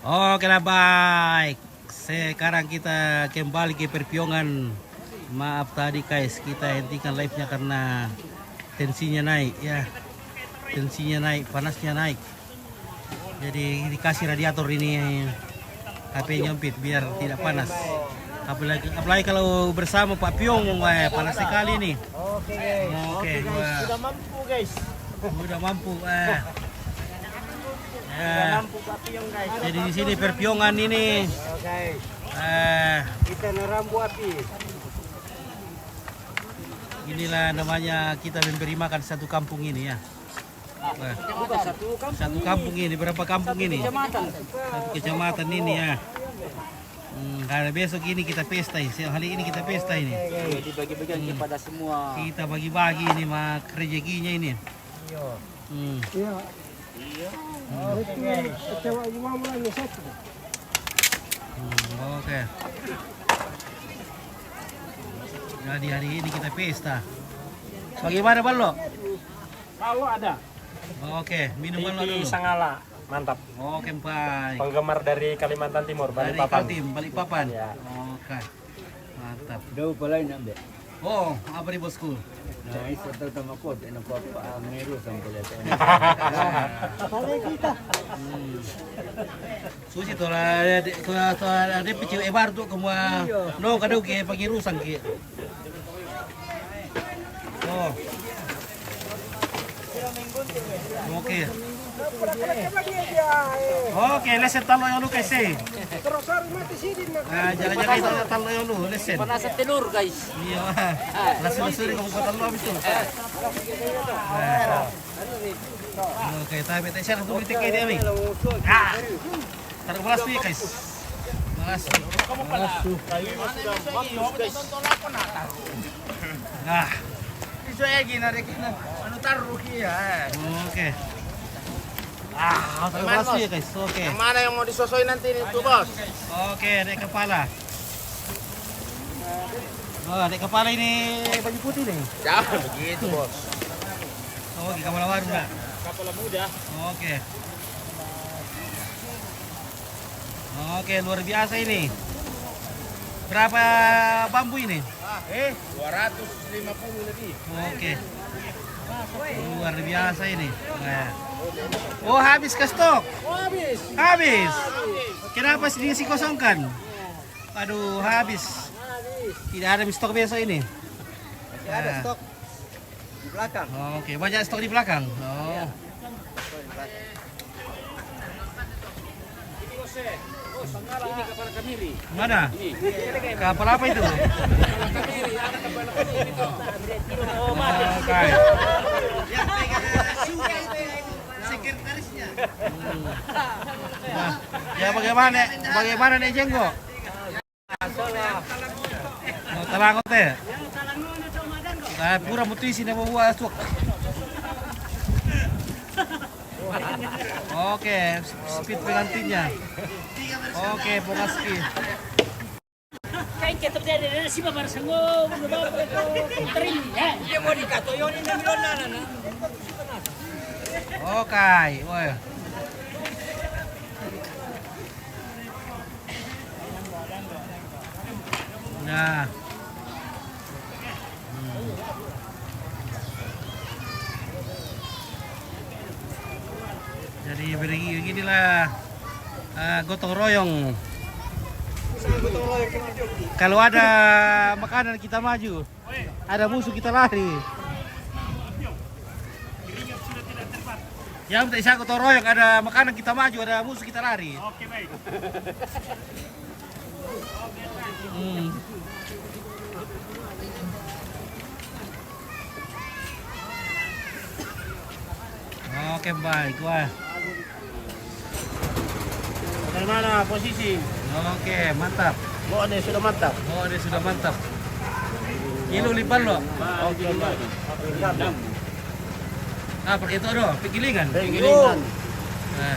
Oke lah baik. Sekarang kita kembali ke Perpiongan. Maaf tadi guys, kita hentikan live-nya karena tensinya naik ya. Tensinya naik, panasnya naik. Jadi dikasih radiator ini HP nyempit biar tidak panas. Apalagi kalau bersama Pak Piong, panas sekali nih. Oke guys. Oke, Guys, sudah mampu guys. Udah mampu. Sudah mampu Pak Piong guys. Jadi di sini Perpiongan ini. Oh, guys. Kita nerambu api. Inilah namanya kita memberi makan satu kampung ini ya. Satu kampung ini, berapa kampung ini? Satu kecamatan ini ya. Karena besok ini kita pesta ini, hari ini kita pesta ini. Jadi bagi-bagian kepada semua. Kita bagi-bagi ini mak rezekinya ini. Iya. Oke guys. Kecewa gimana mulai satu. Oke. Jadi hari ini kita pesta. Bagaimana Balo? Kalau ada. Oke, minum Balo dulu. Sangala. Mantap. Oke, baik. Penggemar dari Kalimantan Timur, Dari Balikpapan. Kaltim, Balikpapan. Ya. Oke. Mantap. Daw pala yun, ambe. Oh, apa nih bosku? Na isa tayo tamakot, ay nagpapamero sa pala ito. Kalau kita. Susi to lah, ada pecil ebar tuh kemua. No, kadang ke pagi rusang ke. Oh. Oke. Oke, lesen talo yang lu kasi. Terus hari mati sini nak. Jaga-jaga itu talo yang lu, lesen. Panasa telur guys. Iya. Langsung-langsung kamu buat talo habis tuh. Oke, tapi tak siapa tuh titik dia ni. Taruh belas nih guys. Belas. Nah. Iso lagi narik anu taruh ya. Oke. Taruh belas nih guys. Oke. Yang mana yang mau disosoin nanti itu bos? Oke, dek kepala. Oh, dek kepala ini baju putih nih. Jangan begitu bos. Oke, kepala baru nak. Kepala muda. Oke. Oke, luar biasa ini. Berapa bambu ini? 250 lebih. Oke. Luar biasa ini. Oh, habis ke stok? Oh, habis. Habis. Kenapa sih kosongkan? Aduh, habis. Tidak ada stok biasa ini. Tidak ada stok di belakang. Oke, banyak stok di belakang. Oh. Ini kepala kamiri. Mana? Kapal apa itu? Oke. Sekretarisnya. Ya bagaimana? Bagaimana nih Jenggo? Talangot teh. Pura mutisi na buat asuk. Oke, speed pengantinnya. Oke, bongas speed. Kain kita terjadi dari si babar sanggo, terim ya. Dia mau dikatoyonin dan bilonana na. Oke, woi. Nah. Jadi beginilah gotong royong. Kalau ada makanan kita maju, ada musuh kita lari. Ya, tidak bisa gotong royong, ada makanan kita maju, ada musuh kita lari. Oke, baik. Oke, baik. Wah. Bagaimana posisi? Oke, mantap. Oh, ini sudah mantap. Oh, ini sudah mantap. Ini lipan loh. Oke, baik. Ah, pakai itu doh, pikilingan. Penggilingan. Nah.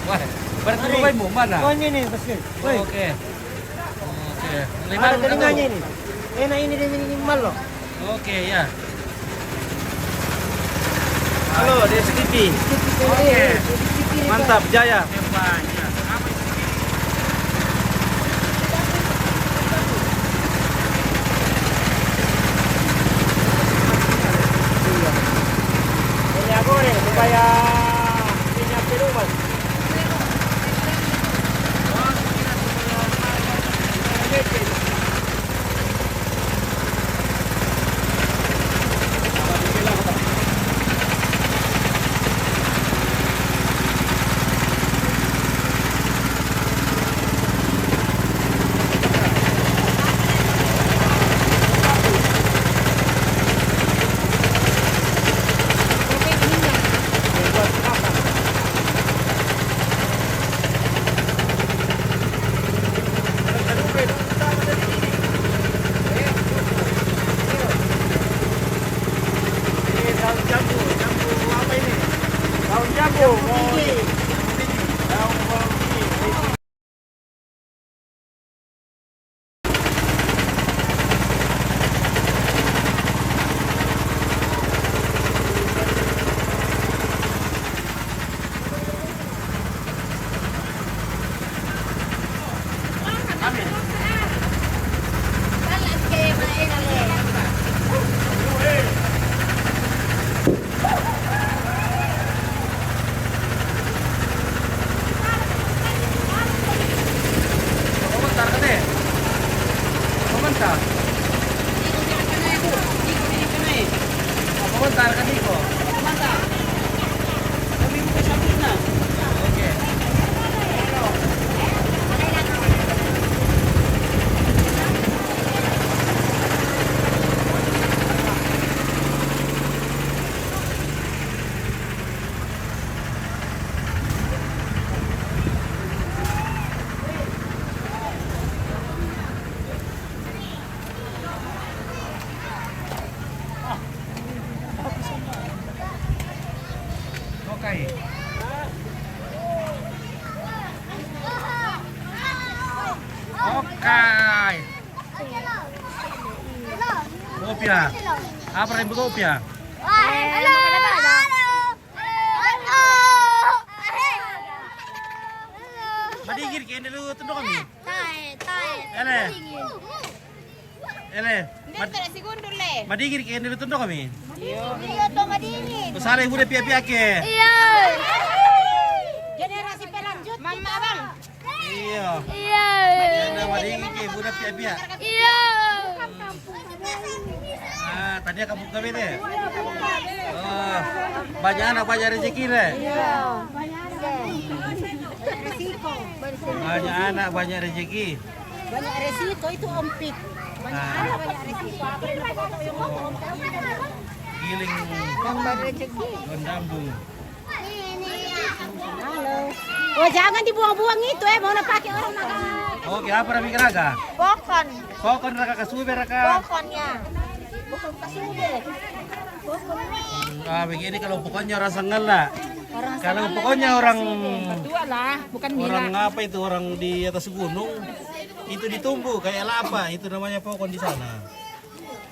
Wah, berarti rumahmu mana? Oh, ini pasti. Oke. Oke. Lima Ada telinganya ini. Enak ini dia minimal loh. Oke, ya. Halo, Desi TV. Mantap, Jaya. Minyak goreng supaya minyak berubah. Daun jambu. Komentar ka din. Komentar. Komentar ka dito. Okay. Okay. Okay. Kopya. Apa rin kopya? Madigir kayo niluto na kami. Ele. Ele. Madigir kayo niluto na kami. Usara ibu udah pihak-pihak ya. Generasi pelanjut. Mama bang. Iya. Ada madigir kayo ibu udah pihak-pihak. Ah, tadi kamu kami deh. Oh, banyak anak banyak rezeki deh. Banyak anak banyak rezeki. Banyak resiko itu ompik. Nah, Banyak resiko. Apa yang nakakatawa yung om? giling Gambar rezeki. gondambu. Halo. Oh jangan dibuang-buang itu mau napakai orang makan. Oke, apa rami keraga? Pokon. Kokon raka kasube raka. Pokonnya. Pokon kasube. Ah, begini kalau pokoknya orang senggala. Orang Kalau pokoknya orang dua lah, bukan orang apa itu orang di atas gunung itu ditumbuh kayak lapa itu namanya pokon di sana.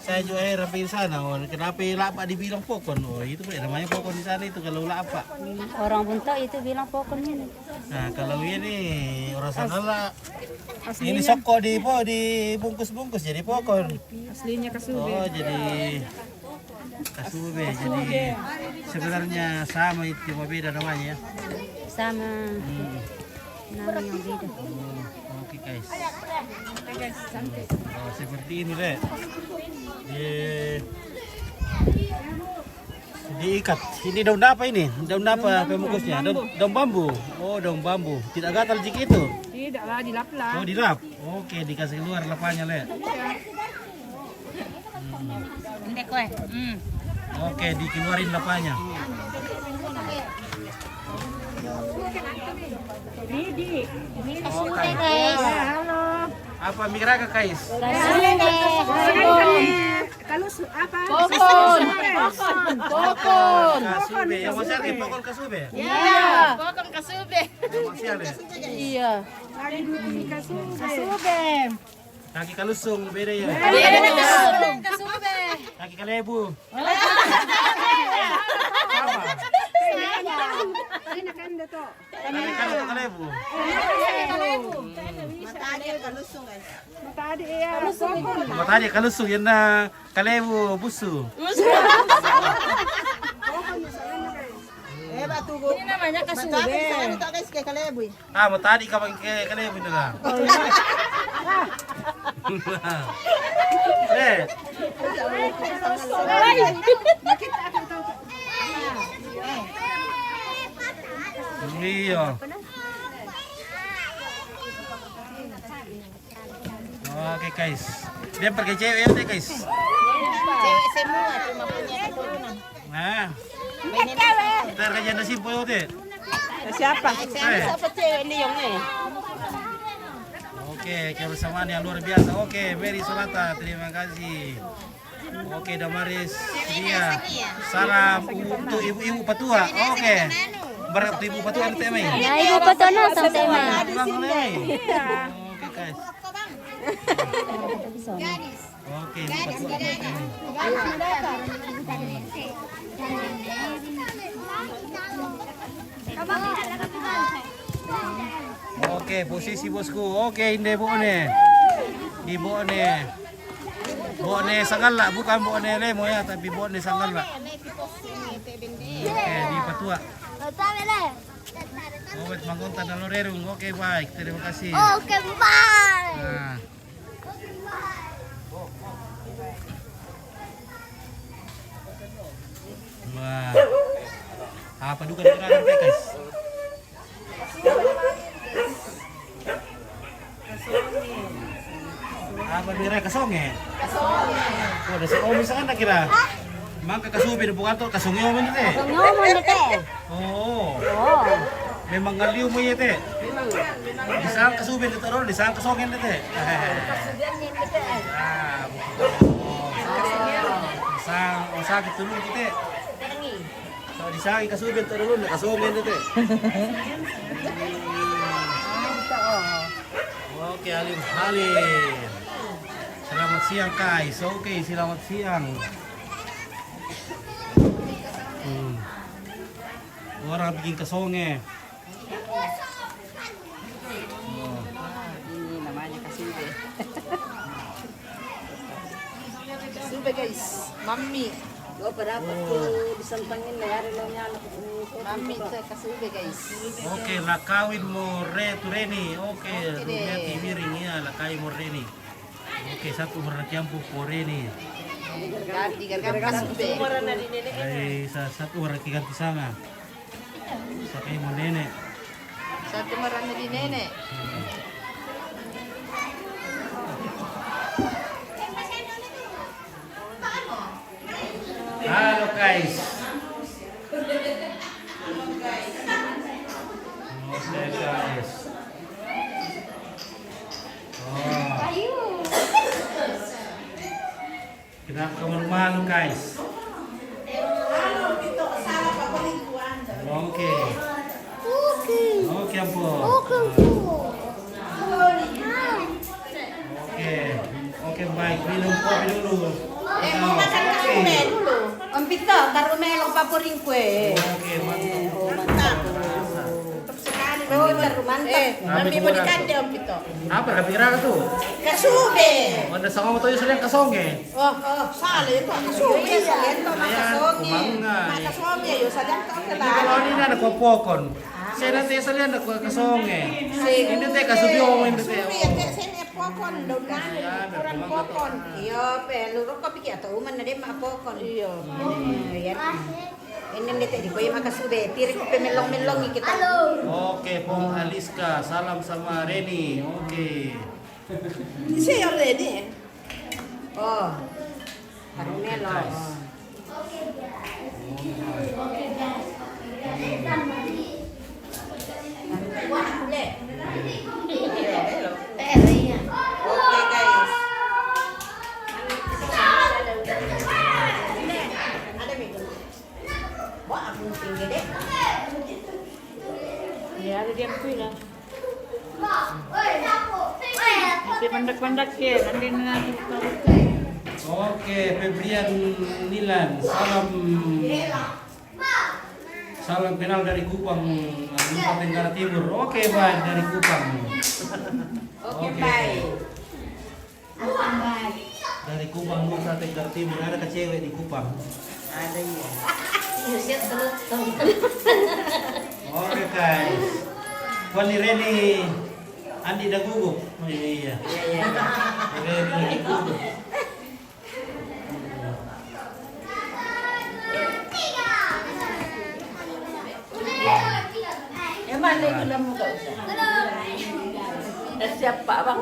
Saya juga hampir di sana. Oh, kenapa lapa dibilang pokon? Oh, itu namanya pokon di sana itu kalau lapa. Orang bunta itu bilang pokoknya. Nah, kalau ini orang sana ini soko dibungkus-bungkus jadi pokon. Aslinya kasube. Oh, jadi kasube. Jadi sebenarnya sama itu cuma beda namanya ya. Sama nama yang beda. Oh, oke guys. Oh, seperti ini deh. Diikat. Ini daun apa ini? Daun apa pembungkusnya? Daun bambu. Oh, daun bambu. Tidak gatal jika itu? Tidak lah, dilap lah. Oh, dilap. Oke, dikasih keluar lapanya, Le. Hindi ko eh. Oke, dikeluarin lapanya. Kasute guys. Halo. Apa migraga, guys? Kalus apa? Pokon. Pokon. Kasube. Yang masih ada pokon kasube. Iya. Pokon kasube. Yang masih ada. Iya. Kasube. Kaki kalusung beda ya. Kasube. Kaki kalebu. Sama Kalebu. Matadi kalusung yan na kalebu busu. Ini namanya kasube. Ah, matadi ka pag kalebu nila. Eh, iya. Oke guys, dia pakai cewek ya guys. Cewek semua cuma punya keturunan. Nah, ntar kerja nasi boyo deh. Siapa cewek ini yang Oke, kebersamaan yang luar biasa. Oke, Mary Solata, terima kasih. Oke, Damaris, dia. Salam untuk ibu-ibu petua. Oke. Berapa ibu petua nanti Mei? Ya, ibu petua sampai Mei. Oke, guys. Oke, ibu petua. Oke, posisi bosku. Oke, ini Bone. Di Bone. Bone Sanggala, bukan Bone Lemo ya, tapi Bone Sanggala. Oke, di Patua. Owet Mangkonta dan Lorerung. Oke, baik. Terima kasih. Oke, bye. Nah. Wah. Apa duka di terakhir, guys? Apa bira kasonge? Oh, ada si Omi sana kira. Mangka kasubi bukan tuh kasonge Omi teh. Ngomong teh. Oh. Oh. Memang ngaliu mo teh. Disang kasubi dito ron, disang kasonge teh. Ah. Disang sakit tulung kita. So disang kasubi dito ron, kasonge teh. Oke, Halim. Selamat siang, guys. Oke, selamat siang. Orang bikin kesonge. Ini namanya kasube. Kasube guys, mami. Berapa tuh disantangin ya hari anak mami itu kasube guys. Oke, lakawin mo Reni. Oke, Rumiati miring ya, lakawin mo Reni. Oke, satu orang campur po Reni. Ganti kasube. Ay, satu orang ganti sana. Sakay mo nenek. Satu marami di nenek. Halo guys. Oke guys. Oh. Kenapa kamu malu guys? Oke. Oke ampun. Oke baik, minum kopi dulu. Mau makan kasube dulu. Om Pito, taruh melong papuring kue. Oke, mantap. Mantap. Oh, taruh mantap. Mami mau dikande Om Pito. Apa kira tuh? Kasube. Ada sama motor yang kasonge. Oh, salah itu kasube salian to makasonge. Kumanga. Makasonge yo salian to Ini kalau ini ada kopokon. Saya nanti salian ada kasonge. Ini teh kasubi omong ini teh. Sini pokon daun ukuran pokon. Iya, pelu kok pikir atau uman ada mak pokon. Iya. Ini ndete di boy makasube. Tirik pe melong-melong kita. Oke, Pong Aliska, salam sama Reni. Oke. Saya ready. Oh. Taruh melong. Oke guys. Ada mikir. Wah, aku tinggi deh. Ya, ada dia punya. Masih pendak-pendak ya, nanti nanti. Oke, Febrian Nilan, salam Salam kenal dari Kupang, Nusa Tenggara Timur. Oke, baik dari Kupang. Oke, bye. Dari Kupang, Nusa Tenggara Timur. Ada ke cewek di Kupang. Ada ya. Iya, siap terus. Oke, guys. Wani Reni Andi dah gugup. Oh iya. Iya. Reni lagi gugup. Yang mana itu kamu gak usah? Siapa bang?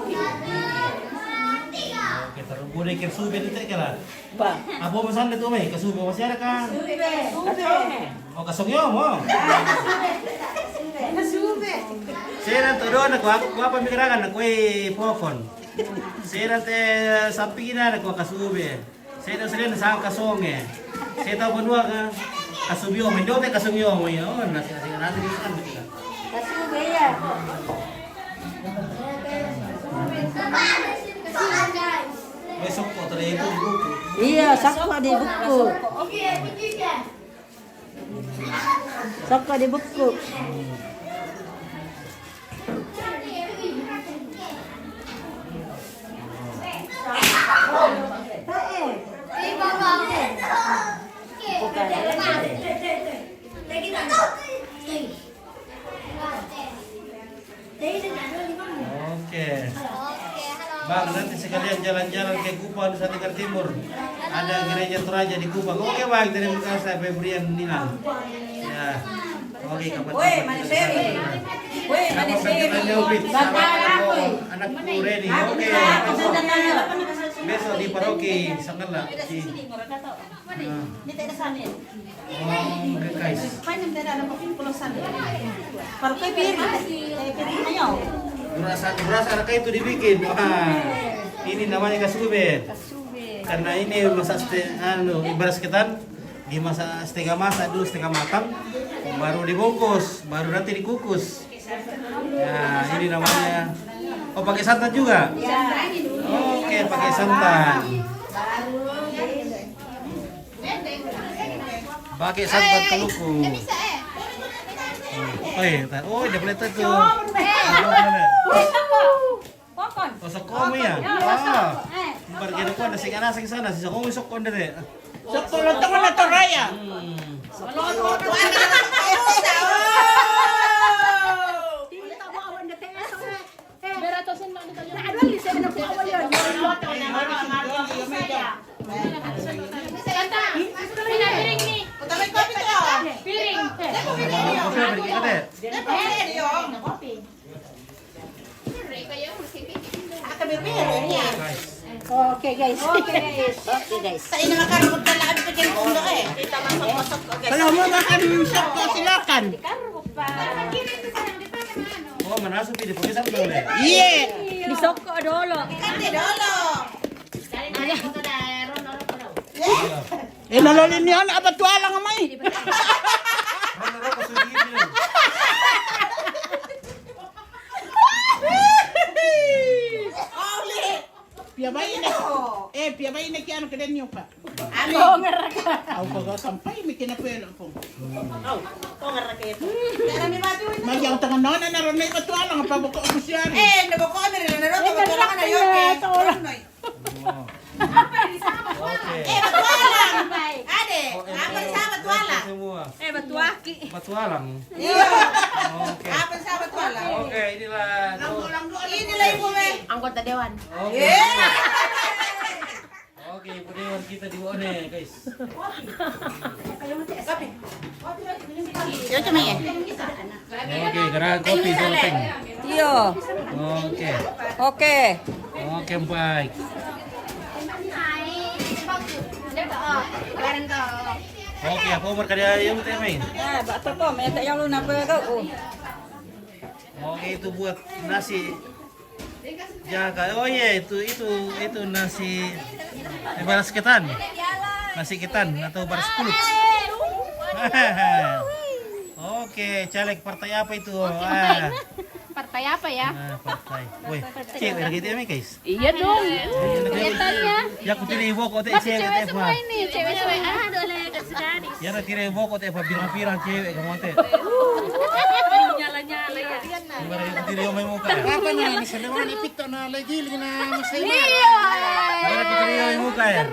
Oke, taruh bude ke sube itu teh kala. Bang. Apa pesan itu meh? Ke sube masih ada kan? Sube. Oh, kasongyo mo. Sube. Saya nanti doon aku apa pemikiran aku pokon. Saya nanti sampingin aku kasube. Saya tahu sendiri sama kasonge. Saya tahu berdua kan kasubio mendote kasongyo mo yo. Nanti di sana betul. Sube ya. Besok kok tadi itu di buku. Iya, sakwa di buku. Sakwa di buku. Oke. Bang, nanti sekalian jalan-jalan ke Kupang Nusa Tenggara Timur. Ada gereja Toraja di Kupang. Oke, Bang, terima kasih Febrian Ninan. Ya. Oke, kapan? Woi, mana Seri? Woi, mana Seri? Anakku Reni. Oke. Besok di paroki Sangala. Oke, guys. Berasa anak itu dibikin. Wah, ini namanya kasube. Karena ini masak beras ketan dimasak setengah masak dulu setengah matang, baru dibungkus, baru nanti dikukus. Ya, ini namanya. Oh, pakai santan juga? Oke, pakai santan. Pakai santan teluku. Oh, dia boleh tuh. Oh, sokomi ya? Oh, pergi ko na sige na sana si sokomi sokon dere. Sokolo tama na to raya. Oke guys. Tayo na makan magtalaan pa dyan kung doon eh. Kalau mau makan soko silakan. Oh, mana supi di pagi sabtu deh. Iya. Disoko dulu. Kante dolo. Nololin niyo apa tualang may. Rono kasudi ini. Piabay na. Piabay na kaya ano ka din yung pa. Ano? Ako pag sampay, may kinapelo po. Kaya may mati mo. Magyang tangan na naroon na ito lang, pabuko ako siya. Nabako kami rin na rin. Wala ka na yun. Oke. Batualang. Ade, apa sa batualang? Semua. Batuaki. Patualang. Iya. Oke. Apa sa batualang? Oke, inilah. Inilah ibu me. Anggota dewan. Oke. Oke, ibu dewan kita di mana, guys? Yo cuma ya. Oke, gerak kopi solteng. Iya. Oke. Oke. Oke, baik. Oke, aku berkarya yang temeng. Nah, bato ko, may yang lu napa ko. Oke, itu buat nasi jaga. Oh iya, itu nasi baras ketan. Nasi ketan atau baras kulit. Oke, caleg partai apa itu? Partai apa ya? Partai. Woi, cewek lagi itu ya guys. Iya dong. Kelihatannya. Ya aku tidak ibu kok teh Masih cewek cewek teh semua mah. ini, cewek semua. Ah, boleh sekali. Ya na tidak ibu kok teh pirang-pirang cewek kamu teh. Nyala-nyala ya. Gimana itu tidak mau muka. Apa na ni sa naman ipikto na lagi na masay na. Iya. Gimana itu tidak mau muka ya.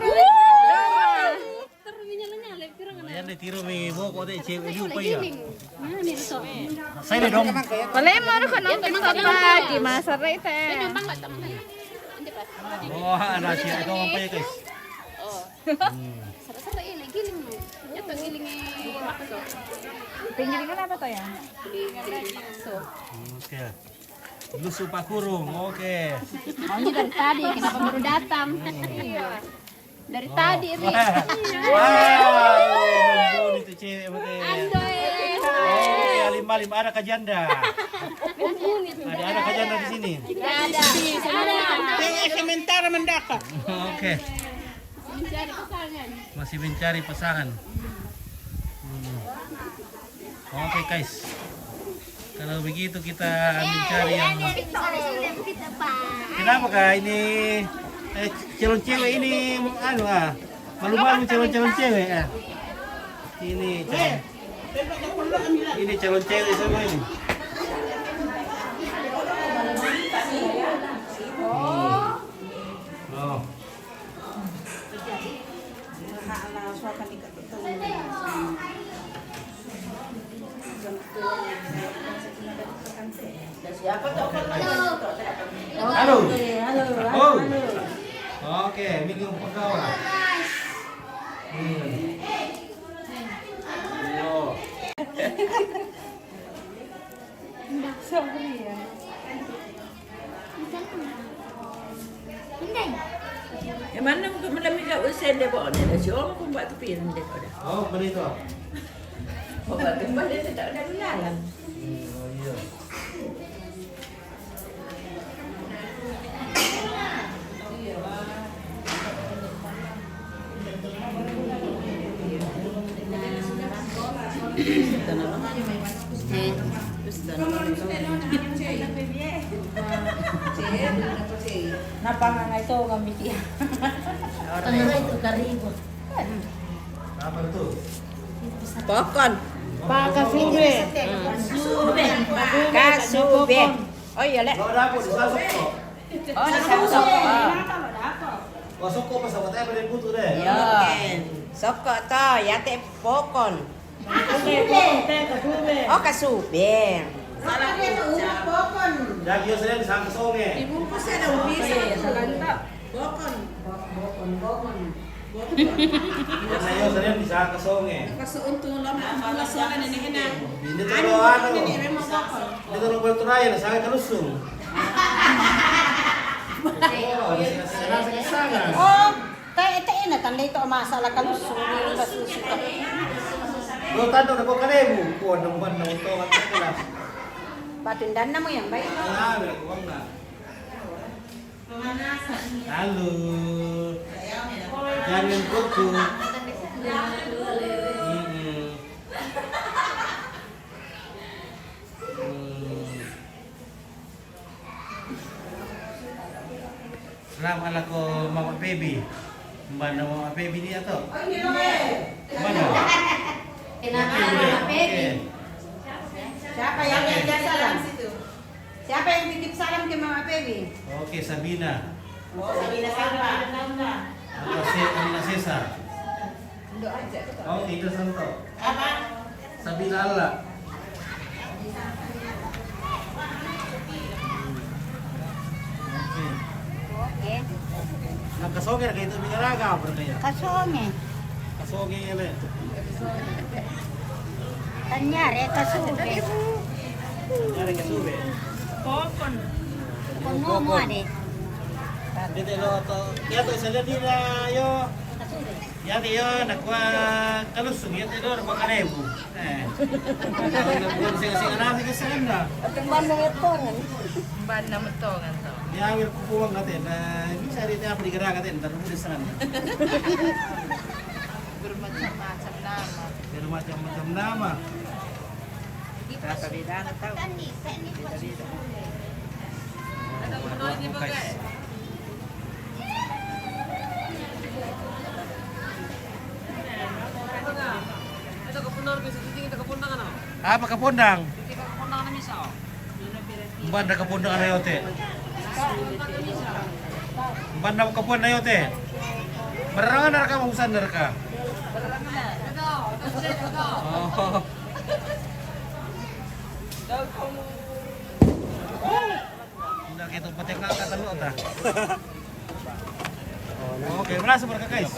Terus nyala-nyala pirang. Ayan na tiro may ibu kok teh cewek juga ya. Nah, ini tuh. Saya dong. Boleh mau ko nang TikTok lagi, masara ite. Wah, anak siya ito ang paya guys. Sara-sara ini giling mo. Ito giling bakso. Pinggilingan apa to ya? Giling bakso. Oke. Lusu Pak Kurung. Oke. Maunya dari tadi, kenapa baru datang? Dari tadi ini. Wow, itu cewek betul. Andoy. Oke, alim-alim ada kajanda. Ada kajanda di sini. Tidak ada. Kaya sementara mendaka. Oke. Mencari pasangan. Masih mencari pasangan. Oke guys. Kalau begitu kita mencari yang kenapa kak ini calon cewek ini malu-malu calon cewek ya. Ini calon cewek semua ini. Oh. Halo. Oh. Oke, minggu pegawai. Yo. Mana muka malam ikaw usen de bo ne siyo kung ba tupin de ko da. Oh, begitu. Ko ba tumba de tak ada lalang. Oh iya. Napangan ito kami tiya. Apa itu? Pokon. Pakasube. Kasube. Oh iya le. Lo ada apa di sasok? Oh nasasok. Masuk kok pas awatnya pada butuh deh. Yo. Soko to yate pokon. Oh kasube. Jadi yo sering sang songe. Ibungkus ada ubis. Pokon. Biasanya yo sering bisa ke songe. Kasuuntung lama lasokan ini ina. Ini tuh anu. Ini tuh lo tunai na sangat kalusung. Oh, Oh, tayo ito na tanda ito masala kalusong ni basusuka. lo tanto na ko kanemu. Kuan nang ban nang ito at kelas. Patindan na mo yan, bay. Ah, bila kuang na. Halo. Jangan kuku. Salam ala ko Mama Baby. Mana Mama Baby ni ato? Mana? Oke. Siapa yang titip salam? Siapa yang titip salam ke Mama Baby? Oke, Sabina. Sabina siapa? Ana Cesar. Oh, tidak santo. Apa? Sabina Allah. Oke. Nagkasoger kayo ito minaraga pero kaya. Kasonge. Kasoger yan eh. Tanyare kasube. Nangyari kasube. Kono mo ade. Dito lo to. Yato isa lang nila yo. Yati yo nakwa kalusog yati lo na pagkanebu. Nagbuwan sing anasi kasi na. At ang ban mo ito. Ban na metongan to. Yawir kupuwang natin na bisa dito apa digera natin taruh di sana. Bermacam-macam nama. Pero macam-macam nama. Guys. Apa kapundang? Banda kapundang na yote. Banda kapundang na yote. Bararangan na ka mahusan na ka. Oh. Hindi kita patik na katalo ta. Oke, berasa berka guys.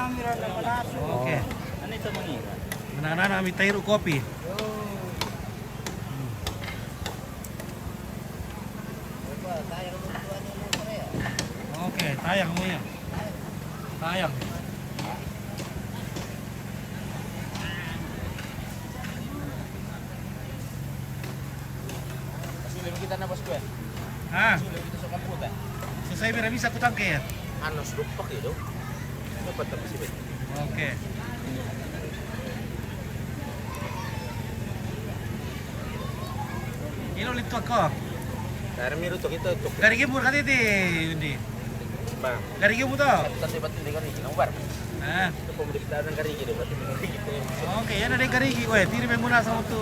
Oke. Anak-anak kami tayo kopi. Oke, tayang mo yan. Tayang. Kita na bos gue. Ah, Kita suka puta. selesai mira bisa ku tangke. Ano slupak itu? Dapat tapi sih. Oke. Ilo lito ako. Dari miru tuh kita tuh. Garigi mo kati di hindi. Bang. Garigi mo to. Tadi batin di kari nomor. Ah, Itu pemeriksaan kari gitu, batin di kari gitu. oke, yan na din garigi ko eh. Tiri mo muna sa mo to.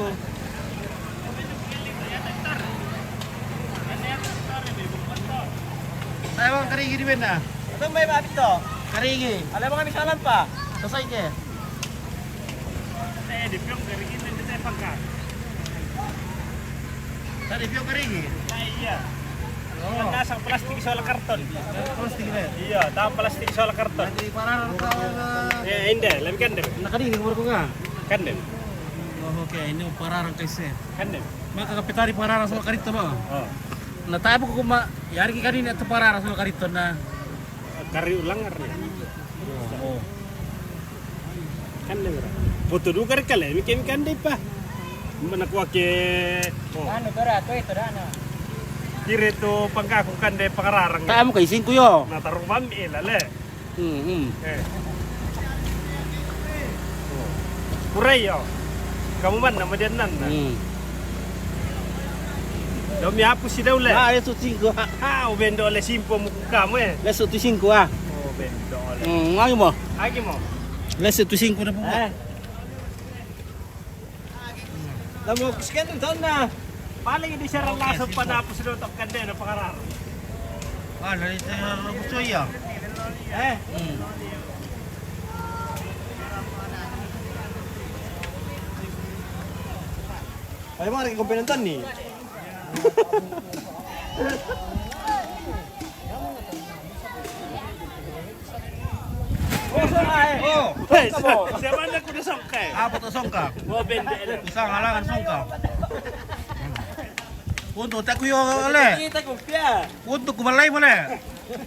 Tayo bang karigi di benda? Ito may mapit to. Karigi. Alam mo kami salan pa. Selesai ke? Tadi piyo karigi. Iya. Oh, Nasang plastik soal karton. terus tinggal. Iya, tahu plastik soal karton. Nanti parah ka Ya, indah, lebih kandem. nakadinig mo ko nga. Kandem. Oh, oke, ini pararang kasi. Kandem. Maka kapitari pararang sa karito mo. Oh. Natabo ko kuma yari ki kanina at pararang sa karito na. Kari ulang ya. Oh. Kandem. Foto dulu kari kale, mikir kandem pa. Manakuha ke oh. Ano dara to ito dana. Kiri to pangkaku kandem pangararang. Taamo kay 5 yo. Natarong mami lale. Eh. Kuray yo. Kamu man nama dia nan. Dami hapus si daw le. Ah, eso 5. Ah, ubendo oleh simpo mo kamu eh. Leso tu 5 ah. Oh, bendo oleh. Ngayo mo. Agi mo. Leso tu 5 na po. Lamo sekian tahun na. Paling hindi siya ralasap pa na po sa lutok kande na pangarar. Ah, narito yung gusto iya. Eh, ay mga nagkumpinantan ni. Oh, sangka eh. Oh, Siapa na ko na sangka eh. apa to songka? Mo bende ele. Isang halangan songka. Punto ta kuyo ole. Kita kumpia. Punto kumalay mo le.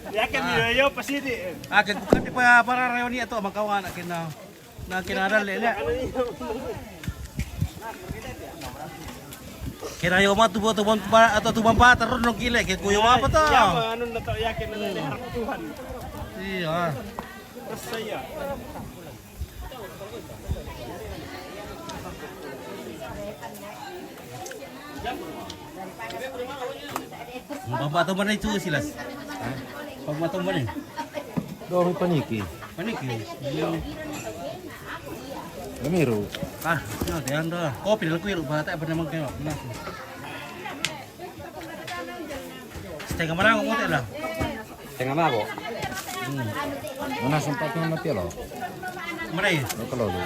Yakin yo pasidi. Akin ko kanti pa para rayon ni ato mangkawan akin na kinadal le. Kira yo matu boto bon atau tubang pa taron no kile ke kuyo apa to? Ya, ano na to yakin na harap Tuhan. Iya. Terus saya. Pagbato man itu silas. Pagbato man eh. Doon paniki. Paniki. Lamiro. Ah, no, te ando. Kopi lang kuyo bata pa naman kayo. Na. Setengah malang mo tela. Tengah mabo. Mana sempat na mati lo. Maray. Lo kalau lo.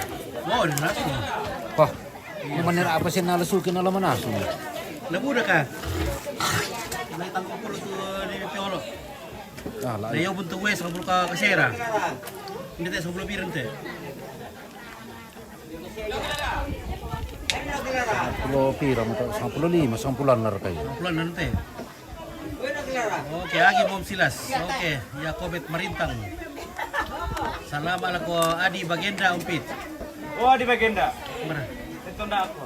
Wow, di naso. Wah. Manira apa sih nalasukin na manaso. Labuda ka. Naitang ko pulo to di piolo. Ah, la. Layo buntu wes sa bulo ka kasera. Hindi tayo sa bulo pirante. Pulo pira mo to 15, 10 na kayo. Pulan na nante. Oke, agi bom silas. Oke, Yakobet Marintang. Salam ala ko Adi Bagenda umpit. Oh, di bagenda. Mar. Ito na ako.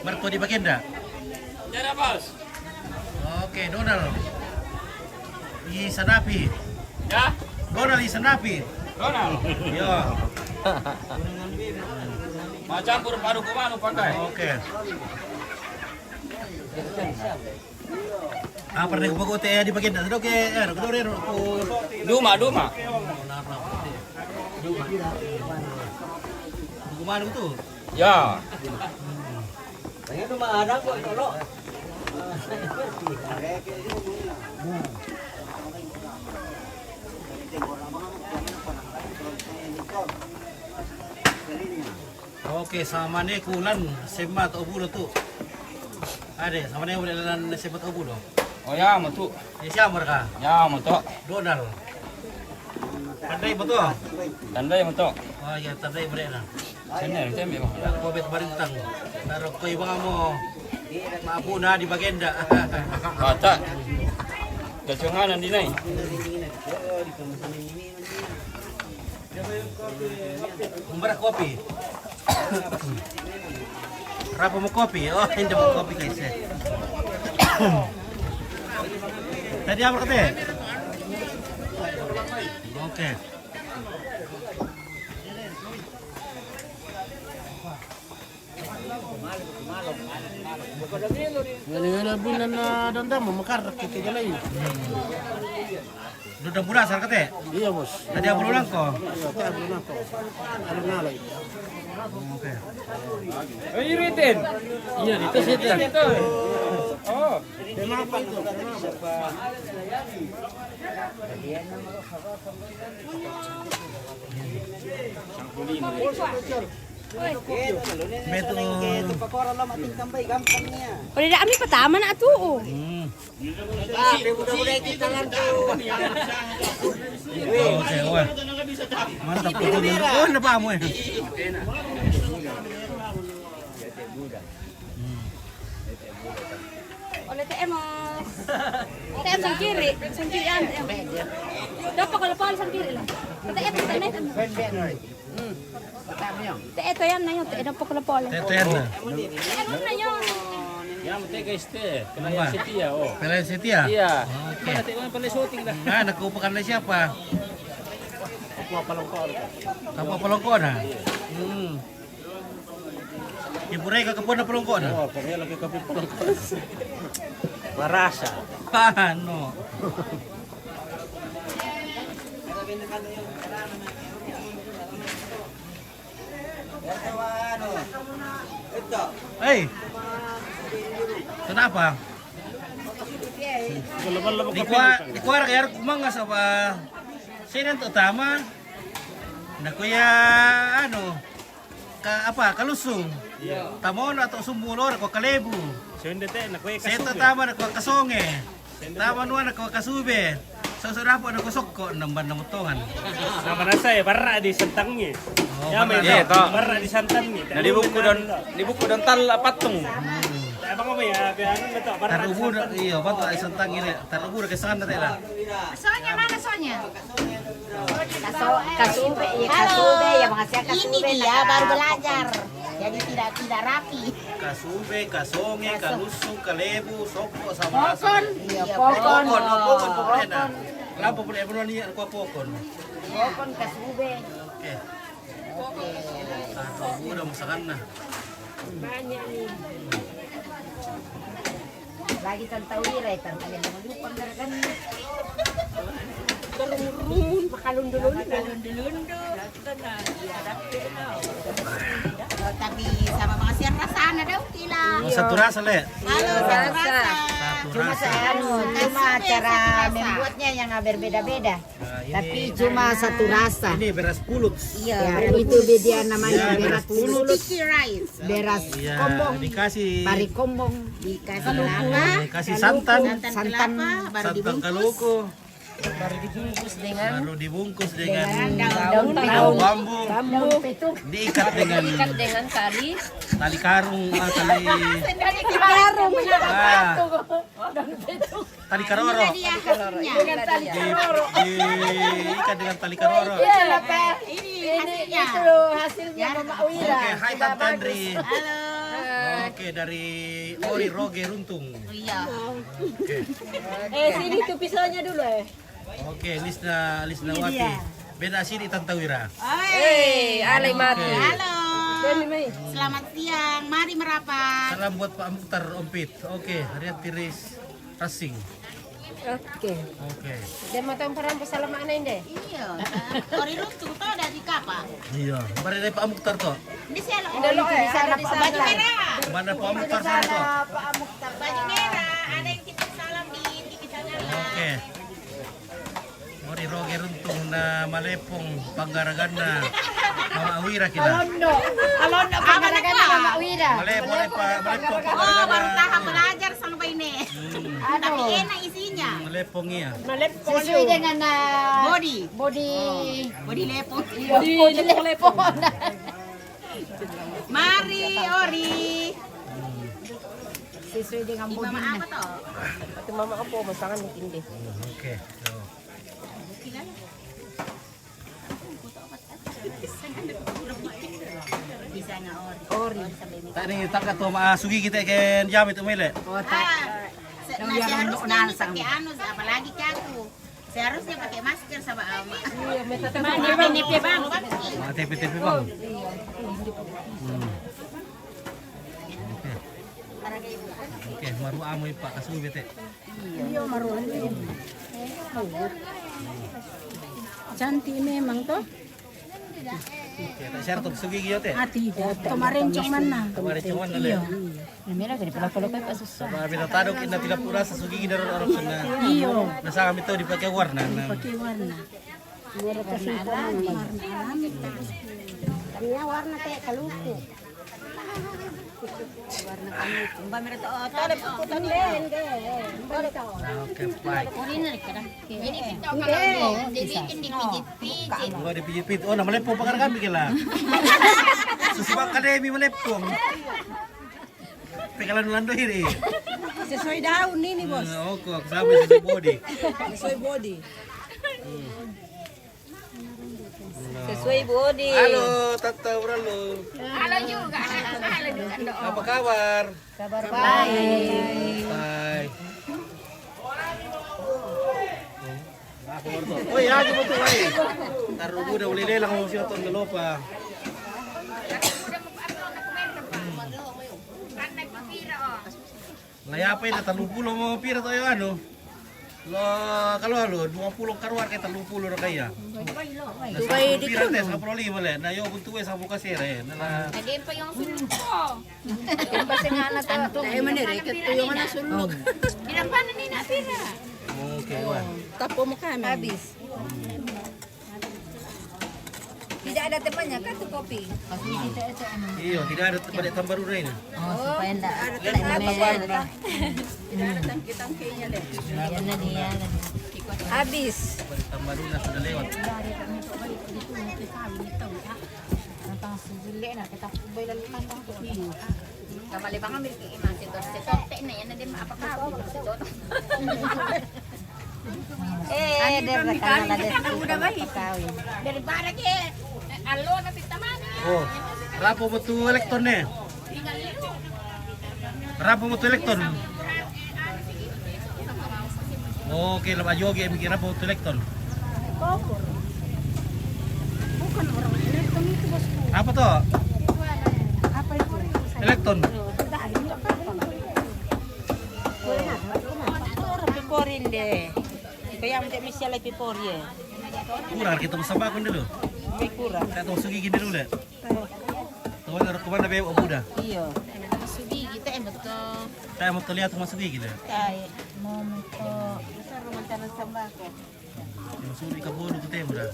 Marto di Bagenda. Jara bos. Oke, Donald. Isanapi. Ya? Donald Isanapi. Donald. Iya. Campur padu kumano pakai. Oke. Pernah kumagot di bagian atas. Oke, kedua Duma. Kumano itu? Ya. Oke, sama nih kulan semat obulo tuh. Ada, sama nih udah lan semat obulo. Oh ya, matu. Ya siapa mereka? Ya, matu. Donald. Pandai betul. Tandai matu. Oh iya, tandai mereka. Sini, tembe bang. Ya, kau bet barintang. Taruh kau ibang mo. Maapu na di bagenda. Baca. Kacunganan di nai. Umbara kopi. Berapa mau kopi? Oh, hindi mau kopi guys. Tadi apa kata? Oke. Ngana bulan na dandam makar kita jalai. Udah bulan sar kata? Iya bos. Tadi apa ulang kok? Iya, tayo bulan ko. Alam na lay. Oke. Ayo Riten. Iya, dito siya. Dito. Oh. Kenapa itu? Beto. Udah dah kami pertama nak tu. Oke, wah. Mantap itu. Oh, napa mo eh. Oleh TM TM sang kiri an. Dapat kalau pal sang kiri lah. TM internet. TM to yan na yun. TM dapat kalau pal. Teto yan na. Ano na yun? Ya, mate guys teh. Apa? Kena setia oh. Pelayan setia? Iya. Oke. Nanti kan pala shooting dah. Nah, nakupakan na siapa? Kapwa palongko na? Iburay ka kapwa na palongko na? Oh, kaya lagi kape po. Marasa. Paano? Hey! Kenapa? Di kuar kaya kumangas apa? Sino ang tama? Na kuya ano? Kalusong. Tamo na to sumulor ko kalebu. Sende te na kuya Seto tama na ko kasonge. Tama nuan na ko kasube. So sura po na kusok ko namban na mutongan. Nama nasa eh, barra di santangnya. Oh, Ya barra. men, barra di santangnya. Libuku dan tal patung. Abang apa ya? Biar betul barra di Tarubu na santangnya. iyo bato ay santang ini. Tarubu na kesan na tela. Sonya mana sonya? Kasube, ya mga siya kasube. Ini dia baru belajar. Jadi tidak rapi. Kasube, kasonge, kalusong, kalebu, soko sama Pokon. Iya, Pokon, pokon. pokon na. Kenapa pun ebon ni ko pokon. Pokon kasube. Oke. Tarubu na masakan na. Banyak nih. Lagi tantau iray, tantau yang melupang garagan. Rumun, makalundulun. Tapi sama mga siya rasa na daw kila. Satu rasa le. Halo, satu rasa. Satu Cuma rasa. cuma cara membuatnya yang berbeda-beda. Tapi cuma satu rasa. Ini beras pulut. Iya, itu dia namanya Ya, beras pulut. Beras Iya, kombong. dikasih Pari kombong. Dikasih kelapa. dikasih santan, Santan santan kaluku, baru dibungkus dengan baru dibungkus dengan daun daun bambu, daun petung. diikat dengan tali. tali karung, tali Karung. tali karoro, Dengan tali karoro. diikat dengan tali karoro. Ini hasilnya Mama Wira. Oke, hai Tante Andri. Halo. Oke, dari Ori Roge Runtung. Iya. Oke, Sini tuh pisaunya dulu oke, Lisna Wati. Beda sini Tante Wira. Alay mati. Halo. Selamat siang. Mari merapat. Salam buat Pak Mukhtar Ompit. Oke, harian tiris racing. Oke. Oke. Dan matang parang pasalamaan na hindi. Iya. Ori runtuh to dari kapa. Iya, kemarin dari Pak Mukhtar toh. Di sana. Dalo di sana Baju merah. Kemana Pak Mukhtar sana toh? Baju merah. Ada yang titip salam di TV sana. Oke. Ori roge runtung na malepong panggaragan na Mama Wira kita. Alondo pangaragan na Mama Wira. Malepong Oh, panggaragan baru na. tahap belajar sampai ini. Tapi enak isinya. Malepong iya. Sesuai dengan Body. body Body lepot. body telepon. Mari Ori. Sesuai dengan Di body mama na. apa toh? Ate mama ko po masangan ni Kindi. Oke. So. Bisa nga Ori. Tak ni tangkat tu sugi kita ken jamit umele. Seharusnya ini pakai anu, apalagi kaku. Seharusnya pakai masker sama ama. Nipi bang. TP bang. Oke, maru amoy Pak kasugi bete. Iya maruan. Cantik memang toh. Oke, tak share tu sugi gitu teh. Tidak. Kemarin cuman na. Kemarin cuman dale. Mira que pala kay pasus. Sama bina tadok inna tidak pura sa sugi dari orang sana. Iyo. Nasa kami tu dipakai warna. Pakai warna. Kanya warna kayak kaluku. Warna kaluku. Mbak mira to. Tole puputan din. Oke, baik. Ini kita kalau dibikin dipijit-pijit. Enggak dipijit-pijit. Oh, nama lepong pakar kami kila. Susubak akademi melepong. Pekalan lando ini. Sesuai daun ini bos. Oke, sampai sesuai body. Sesuai body. Sesuai body. Halo, Tante Uralo. Halo juga. Halo juga. Apa kabar? Kabar baik. Baik. Oh ya, coba tuh, ay. Taruh udah boleh lelang mau siapa tuh lupa. Layapay na 30 mo pira tayo ano. Lo kalau halo 20 karuan kay 30 ra kaya. Tubay dito. Pira tes ka problema le. Na yo buntuwe sa bukas ere. Na Naging pa yung sulok ko. Basta nga na to. Ay manere ket tuyo man sulog. Pinampanan ni na pira. okay, wah. Tapo mo kami. Habis. Tidak ada temannya kan tuh kopi. Iya, tidak ada balik tambah rura ini. Oh, supaya enggak ada tangki-tangkinya deh. Habis. Balik tambah rura sudah lewat. Kamali pa kami iman si Tor. Si Tor na yan na din maapakaw. Si Tor. Dari para ke alo na pitaman. Oh, rapo mo tu elektron ne. Rapo mo tu elektron. Okay, lama jogi mikir rapo tu elektron. Bukan orang elektron itu bosku. Apa to? Apa itu? Elektron. Piporin deh. Kaya mo deh misya lagi pipori eh. Kurang kita masabakon dulu. May kurang. Kata sugi gini dulu le. Tuan ada kemana be obuda? Iyo. Sugi kita betul. Saya mau lihat masuk gigi le. Kaya momento. Isa romantanan sambako. Masuk ka bodo kita muda.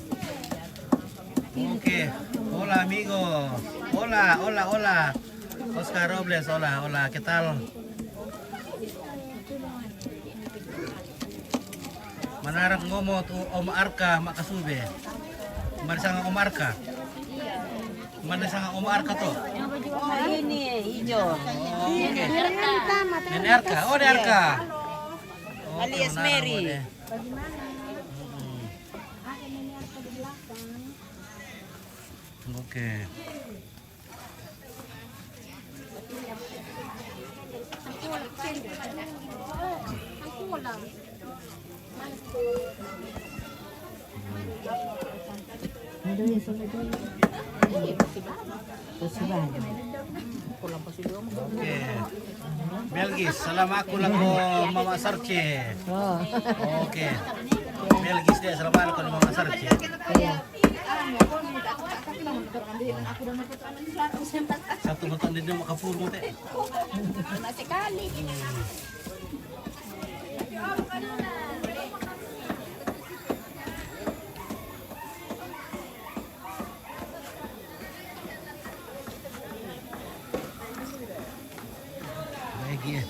Okay. Hola amigo. Hola. Oscar Robles, hola. ¿Qué tal? Manarang ngomo tu Om Arka makasube. Mana sang Om Arka? Mana sang Om Arka to? Oh ini hijau. Oke. Nenek Arka. Oh, Nenek Arka. Oke, Alias menarang Mary. boleh. Oke. Oke. Belgis, salam aku laku Mama Sarce. Oke. Belgis dia salam aku Mama Sarce. Satu betul dia mau kapur mo teh. Sekali. Lagi ya.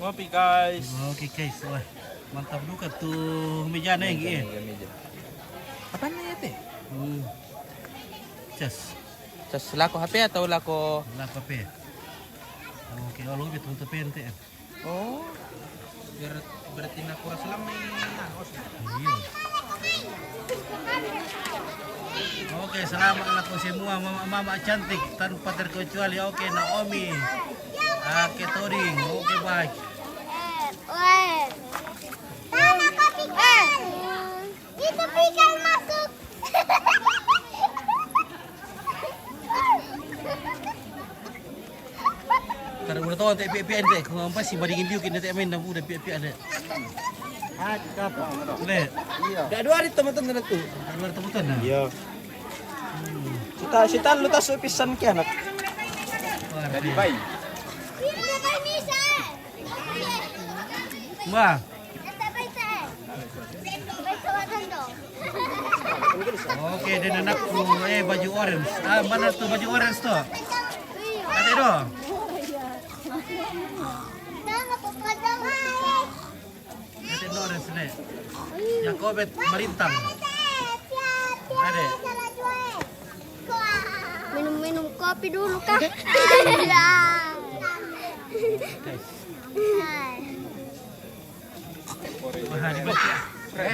Ngopi guys. Oke guys, wah mantap juga tuh mejanya yang gitu. Apa namanya teh? Cas, Cas laku HP atau laku? lah kape. Oke, kalau betul betul pente. Oh. Berarti naku rasulam nih. Iya. Oke, selamat laku semua mama cantik tanpa terkecuali. Oke, Naomi. Oke, Toding. Oke, baik. Itu ikan masuk. Karena udah tahu nanti PPN deh, kalau apa sih bandingin dia kita main dan udah PPN deh. Boleh. Gak dua hari teman-teman itu. Luar temutan nah. Iya. Kita lu tas pisan ki anak. Jadi baik. Mbak. Oke, dan anakku baju orange. Mana tuh baju orange tuh? Ada itu. Ada orange nih. Yang kobet merintang. Ada. Minum-minum kopi dulu kah? Wah,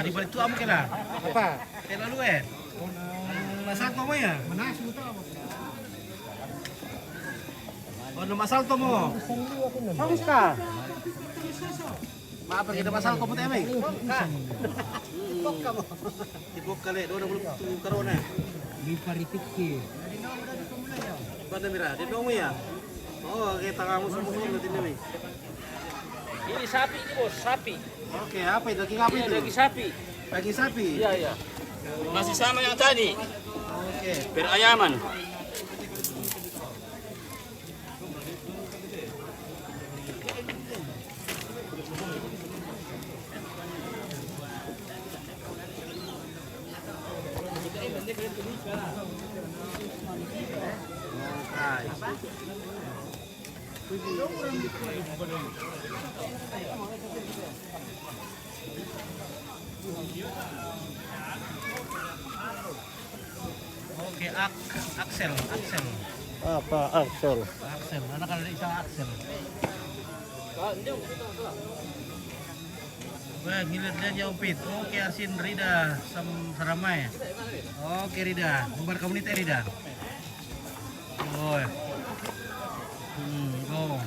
di balik itu apa kena? Apa? Lalu masak mo ya? Oh, masal to mo. Bagus ka. Maaf kita masal ko puti amay. Tibok ka mo. Tibok kali, do na bulong karona. Di paritik ki. Banda mira, di mo ya. Oh, kita kamu semua natin ni. Ini sapi ini bos, sapi. Oke, apa itu? Daging apa itu? Daging sapi. Daging sapi. Iya iya. Masih sama yang tadi. Oke. Berayaman. Oke, Axel. Apa Axel? Axel, anak ada isang Axel. Wah, gilir dia umpit. Oke, Arsin Rida Saramai. Oke, Rida. Bubar komunitas Rida. Oh. Go.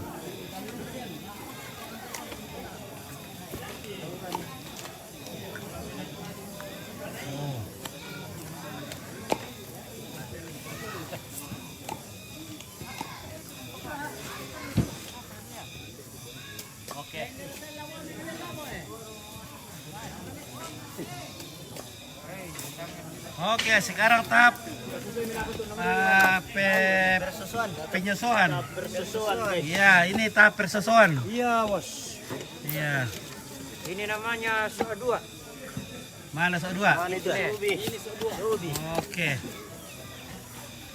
Oke. Oke, sekarang tahap penyesuaian. Iya, ini tahap persesuaian. Iya bos. Iya. Ini namanya soal dua. Mana sok dua? Mana itu? Ruby. Oke.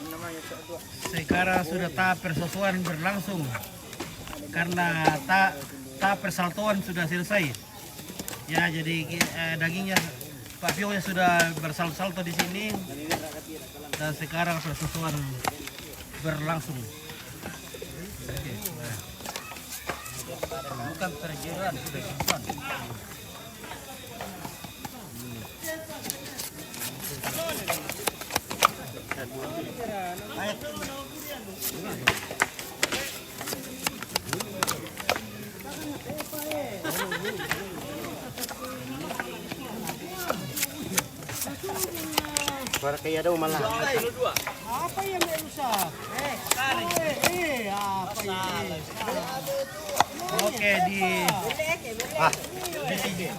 Ini namanya soal dua. Sekarang sudah tahap persesuaian berlangsung. Karena tahap persaltuan sudah selesai. Ya, jadi dagingnya papionya sudah bersalto di sini dan sekarang persesuaian berlangsung. Oke, nah. Bukan perjeruan, sudah simpan. para kaya daw malah. Apa yang dia rusak? Apa ini? Oke,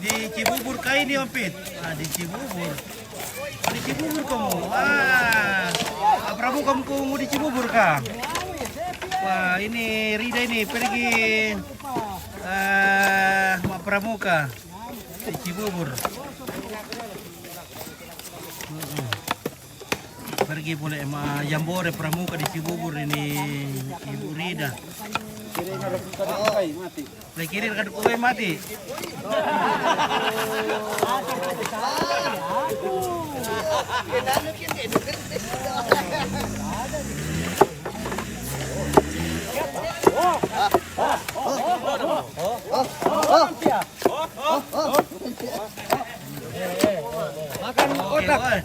di Cibubur kah ini Om Pit? Ah, di Cibubur. Di Cibubur kamu. Wah, Pramu kamu di Cibubur kah? Wah, ini Rida ini pergi Mak Pramuka di Cibubur. Pergi boleh sama Jambore Pramuka di Cibubur ini Ibu Rida. Kirim kan kue mati. Makan otak.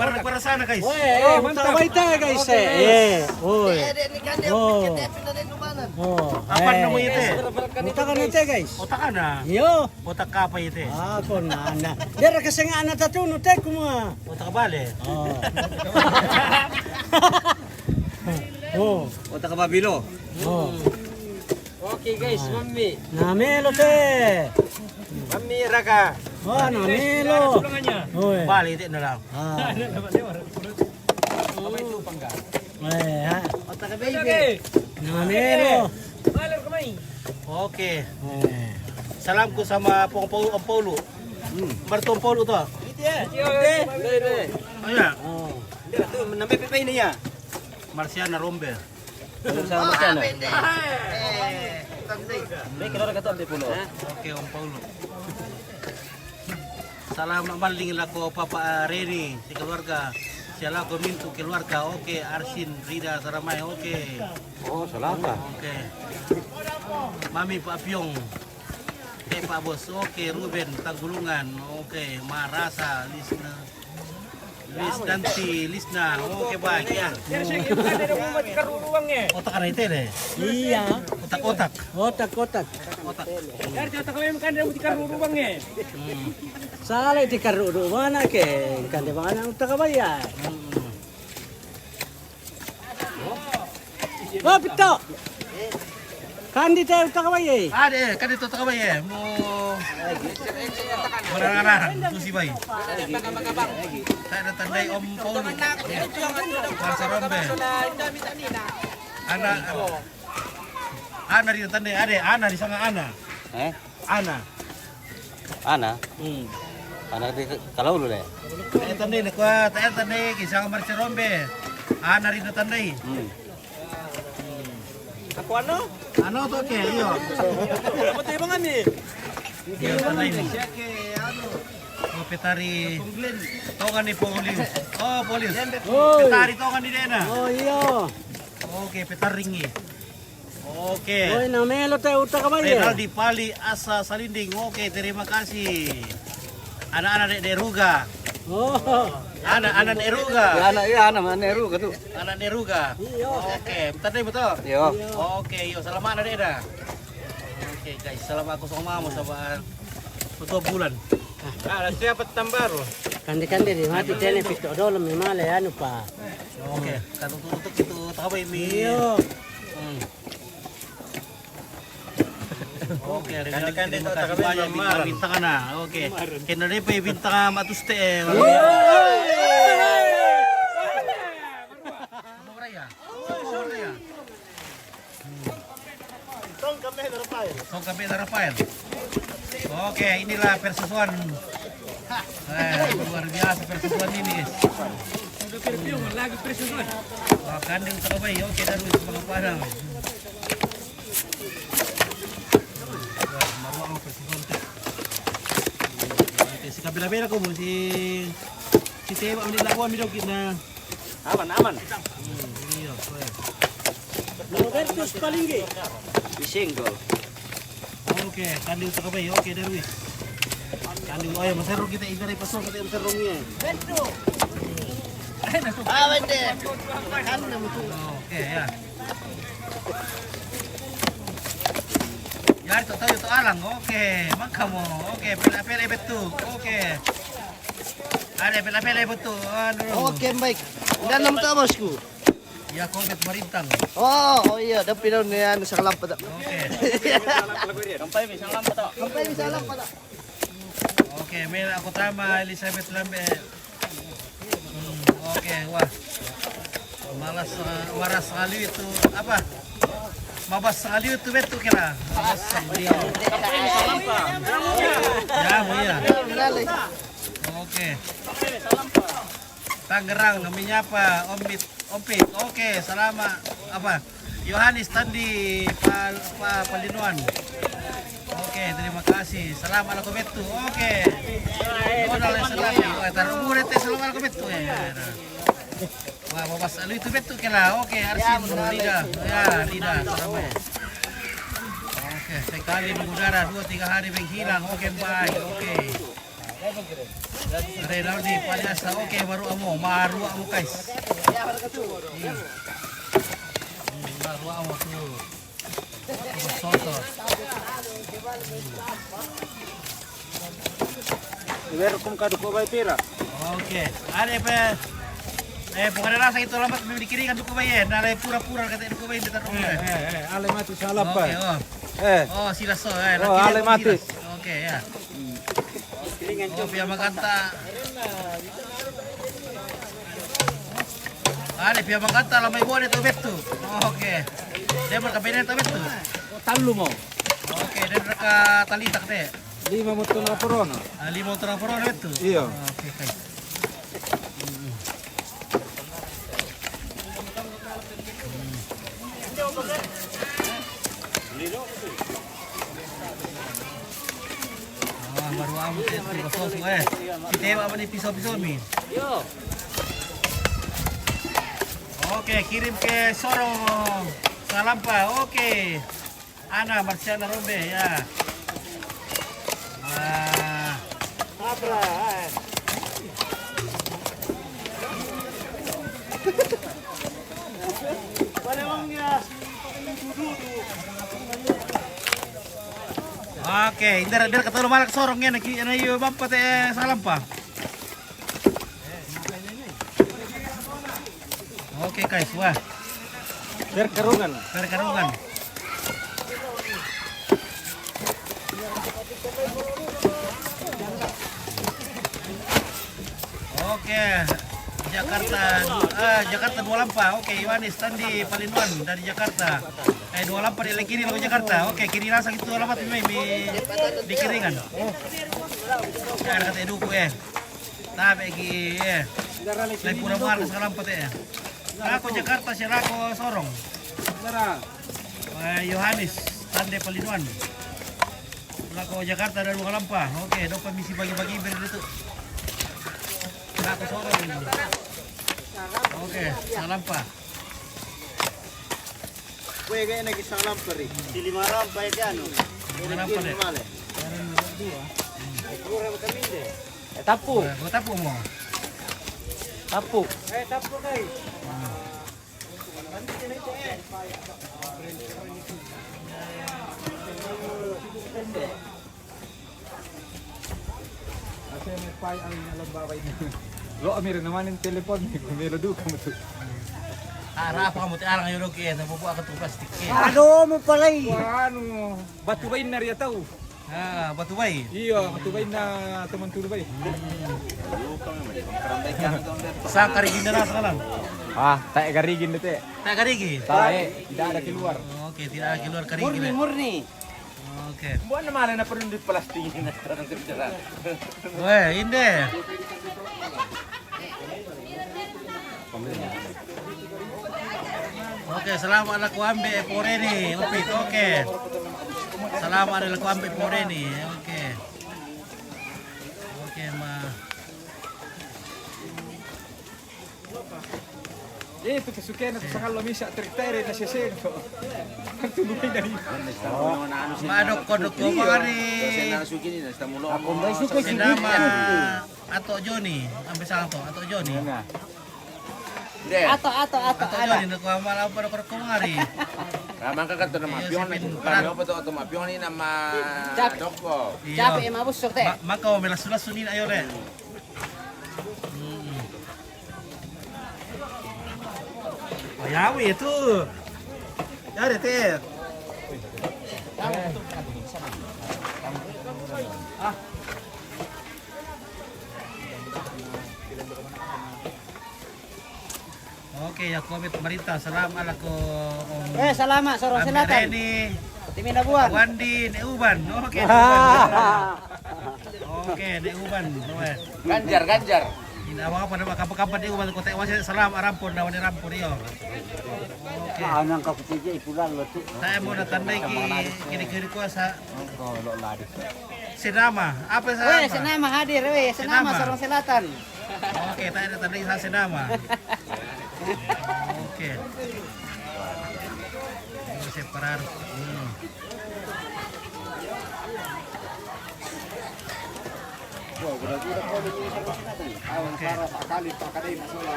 Barang sana guys. Mantap baita guys. Apa namanya itu? Utakan ite guys. Otak ana. Yo. Otak apa itu? Ako na ana. Dera kasi nga ana tatuno te kuma. Otak bale. Oh. Otak kababilo. Oh. Okay guys, mami. Namelo te. Mami raka. Oh, namelo. Oy. Bale itu na lang. Ah. Apa itu pangga? Ha. Otak baby. Namelo. Oke. Salamku sama Om Paulo. Marto Om Paulo to. Iya. Oh. Itu namanya pipa ini ya. Marciana Rombe. Sama sana. Baik kalau kata ambil pulau. Oke Om Paulo. Salam maling lako Papa Reni si keluarga. Siala ko mintu keluarga. Oke Arsin Rida Saramai. Oke. Oh, salah apa? Oke. Mami Pak Pyong. Oke Pak Bos. Oke Ruben Tanggulungan. Oke Marasa Lisna. Lisna. Oke baik ya. Otak ada itu deh. Iya. Otak-otak. Otak-otak. Otak. Sala iti karudo mana ke? Kande mana utak kabaya. Oh, pito. Kandi tayo utak kabaya. Ada kan itu otak apa ya? Mau barang-barang susi bayi. Saya ada tandai Om Paulo. Marsa Rombe. Ana di tandai ada. Ana di sana Ana. Ana. Ana. Ana di kalau lu deh. Saya tandai ni kuat. Saya tandai kisah Marsa Rombe. Ana di tandai. Ako ano? Ano to ke? Iyo. Apa tayo bang ani? Iyo tandai ni. Oh petari. Tongan ni polis. Oh polis. Oy. Petari tongan di dena. Oh iyo. Oke petaringi. Oke. Oy, namelo tayo utak kabaya. Renaldi Pali Asa Salinding. Oke, terima kasih. Anak-anak Deruga. Oh. Anak-anak Deruga. Anak mana Neru gitu. Anak Deruga. Oke, bentar deh betul. Yo. Oke, yuk selamat anak Deda. Oke guys, selamat aku sama mama sama 2 bulan. Siapa tambar? Kandi-kandi di mati tene pito dolo mi male anu pa. Oke, kan untuk itu tahu ini. Iyo. Oke, kan terima kasih banyak bintang na. Oke, kena deh bintang matus teh. Song kami Rafael. Oke, inilah persesuan. Luar biasa persesuan ini, guys. Lagi persesuan. Kan di utara bayi, oke dan wis mga padang. Maruang persesuan. Si kabila-bila ko mo si Tewa ang nilakuan mi daw na. Aman. Iyo, Robertus Palinggi. Single. oke, kan di utara bayi, oke dan wis. Kan di oh ya masero kita igari pasok kita maserongnya. Oke ya. Ya itu tahu itu alang. Oke, makamu. Oke, pele betul. Oke. Ada pela-pela betul. Oke, baik. Dan nama tak bosku. Ya kompet merintang. Oh iya, tapi daun ni anu sa lampa tak. Oke. Kampai misalam pa tak. Oke, Mel aku tama Elizabeth Lambe. Oke, wah. Waras sekali itu apa? Mabas sekali itu betul kira. Mabas sekali. Ya, iya. Oke. Tangerang namanya apa? Ompit. Oke, selama apa? Yohanes Tandi Palinuan. Oke, terima kasih. Salam ala kometu. Oke. Donal selami. Taruh murid salam ala kometu ya. Wah, babas lu itu betul kira. Oke, Arsin Rida. Ya, Rida. Oke, sekali mengudara 2-3 hari menghilang. Oke, baik. Oke. Renaldi Palyasa. Oke, baru amu guys. Baru amu tuh. Soto. Welcome ka duko bay pira. Oke, ada apa? Bukan rasa itu lambat memiliki kan duko bayen. Nalai pura-pura kata duko bayen dekat rumah. Ale mati salah pa. Oke, oh. Oh, silas so. Oh, ale mati. Oke, ya. Oh, pia maganta. Ada pia maganta lamay buwan itu betul. Oke. Dia berkabinet itu betul. Talu mo. Oke, dia berka talitak deh. 5 motor na porono. 5 motor per ora itu. Iya. Oke, guys. Baru amu itu sos Kita apa nih pisau-pisau min. Oke, kirim ke Sorong. Salampa. Oke. Ana Marciana Rombe ya. Oke, indar ketemu malak sorongnya nak iyo bapak teh salam pa. Oke guys, wah. Berkarungan. Oke, Jakarta 24. Oke, Yohanes Tandi Palinuan dari Jakarta. 28 di kiri lagu Jakarta. Oke, kiri rasa itu alamat di kiringan. Ya, kata eduku Tabe gi Lai pura-pura salam pate Aku Jakarta siya ako Sorong. Yohanes Tandi Palinuan. Ako Jakarta dan Lukalampa. Oke, dopa misi bagi-bagi dito. Aku Sorong. Oke, salam pa. Kue gaya nagi salam pari. Di 5 ram pa ano. Salam pa deh. Kurang kami deh. Tapu mo. Tapu kay. Kasi may pay ang nalambaway niyo. Lo amir naman yung telepon ni kumelo du kamo tu. Ara pa mo ti arang yun okay, nabubuha ka tong plastic eh. Ano mo palay? Ano, batubayin na riya tao. Batu bay. Iya, batubayin na teman tulubay. Sa karigin na nasa lang. Tak garigin dito eh. Tak karigi. Tidak ada keluar. Oke, tidak ada keluar karigin. Murni. Oke. Buat naman na perlu di plastik na tarang kerjaan. Weh, inde. Oke, selamat ala kuambe poreni. Upit. Oke. Selamat ala kuambe poreni. Oke. Oke, ma. Itu kesukaan sa kalau misa teritere na siya sento. Tulubay na rin. Madok kodok ko mari. Sinama Ato Joni. Ambil salah to, Ato Joni. Ato. Ato Joni nakuha malam pada kumari. Ramang kagat na mapion na paano pa to mapion ni na ma doko. Capek emang busuk teh. Maka melas-las sunin ayo re. Ayawi itu. Dari teh. Oke, ya komit pemerintah. Assalamualaikum. Salamat Sorong Selatan. Ini Timinda buat. Wandi Neuban. Oke. Oke, Neuban. Ganjar. Ini apa nama kapan Neuban kota Wasit salam arampun nawani rampun iyo. Oke. Anang ka putih ipulan lo tu. Saya mau tandai kini kuasa. Senama. Apa Weh, sama? senama hadir weh, senama Senama. Sorong Selatan. Oke, tadi ada tandai saya senama. Oke. Ini separar.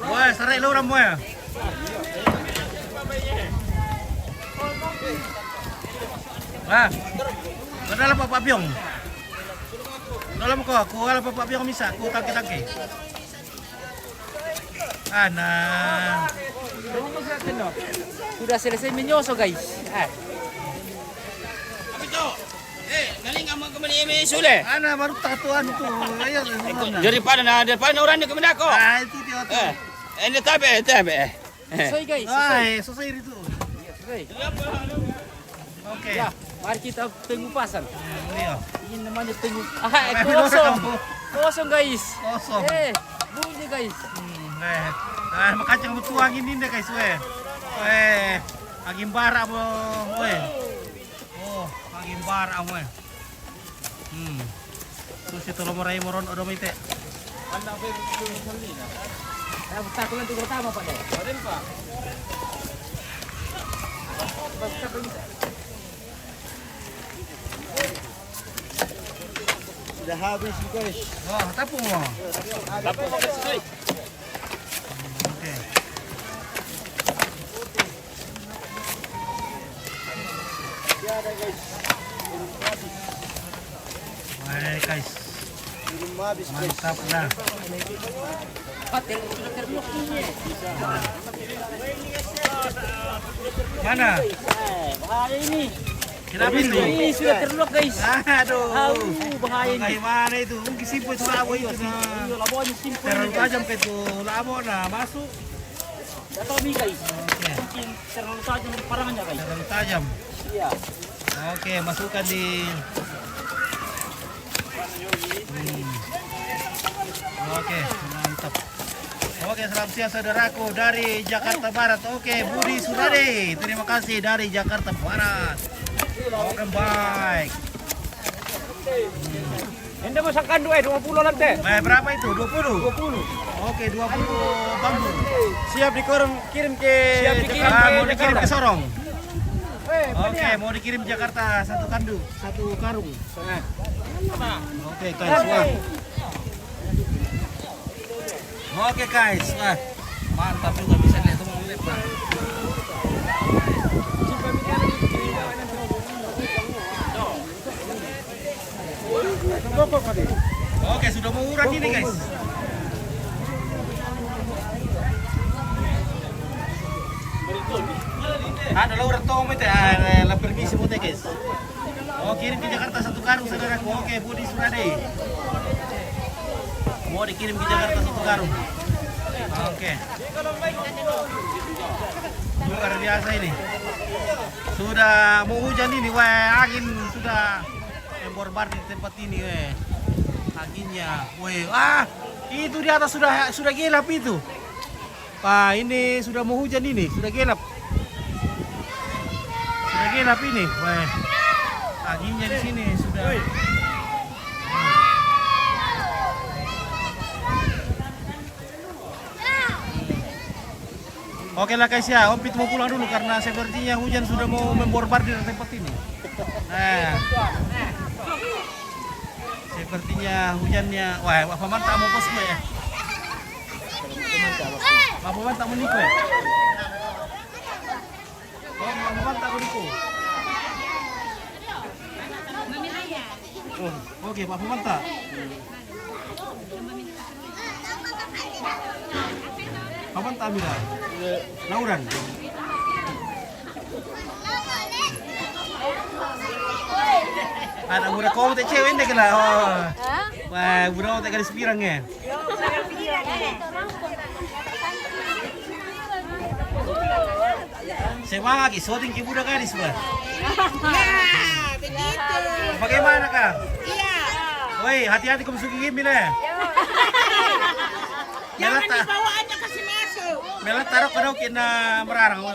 Wah, sarai lo orang ya. Ah, dalam Pak Biong. Dalam ko, kuha Pak Biong misa, ku tangki. Ana. Sudah selesai menyoso guys. Galing ka mo kami ni Sule. Ana baru tatuan tu. Ayo. Daripada orang ni kami ko. Ah, itu dia tu. Ini tabe. Soy guys. Ay, selesai itu. Soy. Oke. Ya, mari kita pengupasan. Iya. Ini namanya Eh, kosong. kamu. Kosong guys. Kosong. Bunyi guys. Makacang betuang ini deh guys, agimbara mo, Oh, agimbara mo. Terus itu lo morai moron odomite. Takut nanti pertama Pak. Pak. Sudah habis guys. Oh, tapu mo. Lapo mo kasi. Oke. Baik guys. Mantap nah. Mana? Bahaya ini. Kenapa itu? Ini sudah terlock guys. Aduh. Bahaya ini. Bagaimana itu? Mungkin simpul itu labo itu. Labuannya simpul. Terlalu tajam ke itu labo nah masuk. Atau mi guys. Oke. Mungkin terlalu tajam parangannya guys. Terlalu tajam. Iya. Oke, masukkan di. Oke, mantap. Oke, selamat siang saudaraku dari Jakarta Barat. Oke, Budi Surade. Terima kasih dari Jakarta Barat. Oke, baik. Hindi mo sangkan 20 lang te. Berapa itu? 20? 20. Oke, 20 bambu. Siap kirim ke Mau dikirim ke Sorong. Oke, mau dikirim Jakarta satu karung. Oke, guys. Wah. Oke, guys. Wah. Mantap juga bisa lihat teman-teman. Oke, sudah mau urat ini, guys. Ada urat tom itu, la permisi buat guys. Oh, kirim ke Jakarta satu karung saudaraku. Oke, Budi Surade. Mau dikirim ke Jakarta satu karung. Oke. Luar biasa ini. Sudah mau hujan ini, angin sudah memborbar di tempat ini, anginnya, itu di atas sudah gelap itu. Pak, ini sudah mau hujan ini, sudah gelap. Sudah gelap ini, anginnya di sini sudah. Oke lah guys ya, Om Pit mau pulang dulu karena sepertinya hujan sudah mau memborbardir tempat ini. Nah, sepertinya hujannya, apa mantap mau bosku ya. Mapamanta mo niko eh. Oh, mapamanta ko niko. Oke, mapamanta. Pamanta Amira. Lauran. Ada murah kau tak cewek ni kena. Oh. Wah, murah tak garis pirang eh. Semangat, sorting ke budak gadis bah. Bagaimana kak? Iya. Woi, hati-hati kau masuk gigi mile. Jangan dibawa aja kasih masuk. Mela taruh kau kena merarang.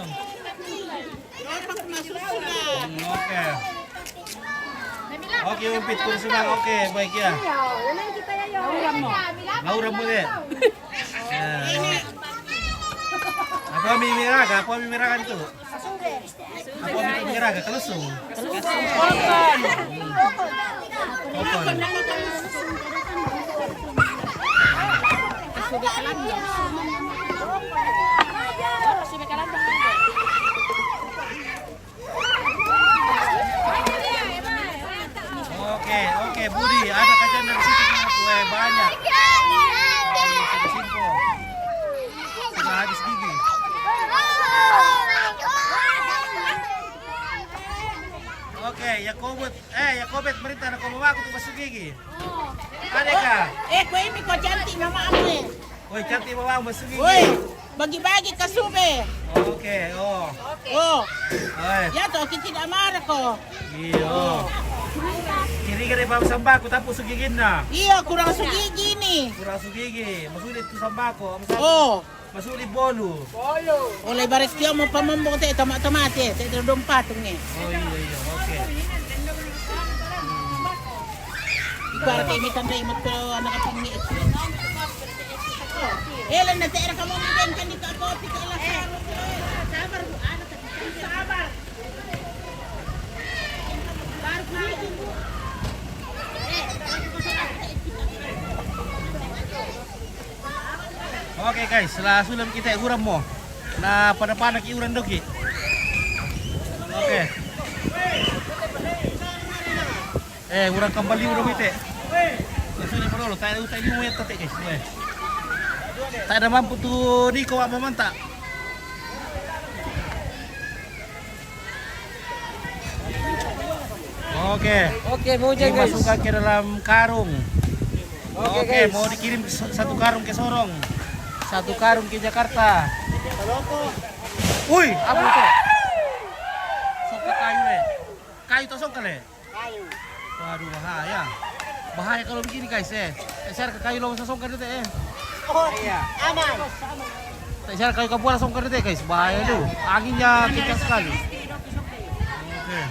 Oke. Oke, umpit kursungan. Oke, baik ya. Laura mo deh. Apa mimiraga? Apa mimiraga itu? Apa mimiraga? Kelusung. Okon. Oke, Budi, ada kacang dari situ kue banyak. Simpo. Sudah habis gigi. Oke, Yakobet merintah nak kau aku tuh masuk gigi. Ada kah? Kau ini kau cantik mama aku. Woi, cantik mama masuk gigi. Woi, bagi-bagi ke Sube. Oke, oh. Oh, Oi. ya toh kita tidak marah kok. Iya. Kiri kiri bang sambako tapos sugigin na. Iya, kurang sugigi nih. Kurang sugigi, masulit tu sambako. Oh, Masulit bolu. oleh baris dia mau pamambong teh tomat-tomate, teh dompat nih. Oh iya, oke. Ibarat ini tanda imut ke anak pingi. Lan na teh kamu mungkin kan di kopi ke lah. Sabar Bu, anak sabar. Baru kulitin Bu. Oke guys, setelah sulam kita uram mo. Na pada-pada ki uran doki. Oke. Uran kembali uram ite. Sudah perlu, tak ada mau ya tete guys. Tak ada mampu tuh ni kau apa mantap. Oke, dimasukkan ke dalam karung. Oke, mau dikirim satu karung ke Sorong, satu karung ke Jakarta. Wih, apa itu? Songka kayu le. Kayu to songka le. Kayu. Waduh, bahaya. Bahaya kalau begini guys Saya ke kayu langsung songka itu Oh, iya. Aman. Saya kayu kabuala songka itu guys. Bahaya tuh. Anginnya kencang sekali. Oke.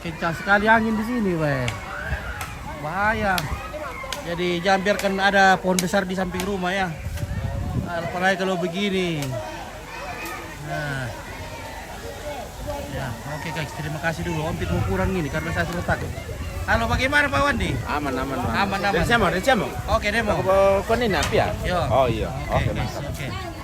Kencang sekali angin di sini, weh. Bahaya. Jadi jangan biarkan ada pohon besar di samping rumah ya. Apalagi kalau begini. Nah. Ya, oke guys, terima kasih dulu. Ompit mau kurang ini karena saya sudah takut. Halo, bagaimana Pak Wandi? Aman. Aman. Dari siapa? Oke, demo. Kau ini napi ya? Yo. Oh iya. Oke, Oke, guys. mantap. Oke.